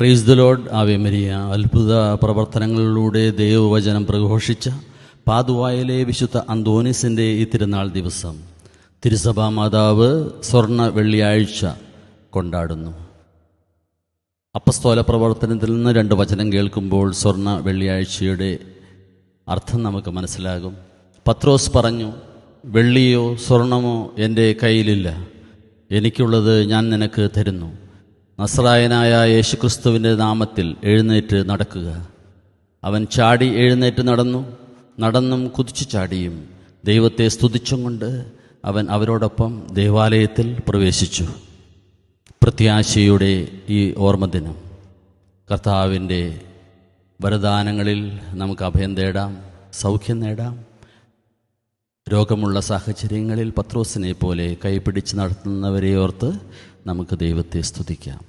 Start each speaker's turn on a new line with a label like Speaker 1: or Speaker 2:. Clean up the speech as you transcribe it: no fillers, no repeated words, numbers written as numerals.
Speaker 1: Praise the Lord. Ave Maria. അത്ഭുത പ്രവർത്തനങ്ങളിലൂടെ ദൈവവചനം പ്രഘോഷിച്ച പാതുവായിലെ വിശുദ്ധ അന്തോനീസിൻ്റെ ഈ തിരുനാൾ ദിവസം തിരുസഭാ മാതാവ് സ്വർണ്ണ വെള്ളിയാഴ്ച കൊണ്ടാടുന്നു. അപ്പസ്തോല പ്രവർത്തനത്തിൽ നിന്ന് 2 വചനം കേൾക്കുമ്പോൾ സ്വർണ്ണ വെള്ളിയാഴ്ചയുടെ അർത്ഥം നമുക്ക് മനസ്സിലാകും. പത്രോസ് പറഞ്ഞു, വെള്ളിയോ സ്വർണമോ എൻ്റെ കയ്യിലില്ല, എനിക്കുള്ളത് ഞാൻ നിനക്ക് തരുന്നു. നസ്രായനായ യേശുക്രിസ്തുവിൻ്റെ നാമത്തിൽ എഴുന്നേറ്റ് നടക്കുക. അവൻ ചാടി എഴുന്നേറ്റ് നടന്നും കുതിച്ചു ചാടിയും ദൈവത്തെ സ്തുതിച്ചും കൊണ്ട് അവൻ അവരോടൊപ്പം ദേവാലയത്തിൽ പ്രവേശിച്ചു. പ്രത്യാശയുടെ ഈ ഓർമ്മദിനം കർത്താവിൻ്റെ വരദാനങ്ങളിൽ നമുക്ക് അഭയം തേടാം, സൗഖ്യം നേടാം. രോഗമുള്ള സാഹചര്യങ്ങളിൽ പത്രോസിനെ പോലെ കൈപിടിച്ച് നടത്തുന്നവരെ ഓർത്ത് നമുക്ക് ദൈവത്തെ സ്തുതിക്കാം.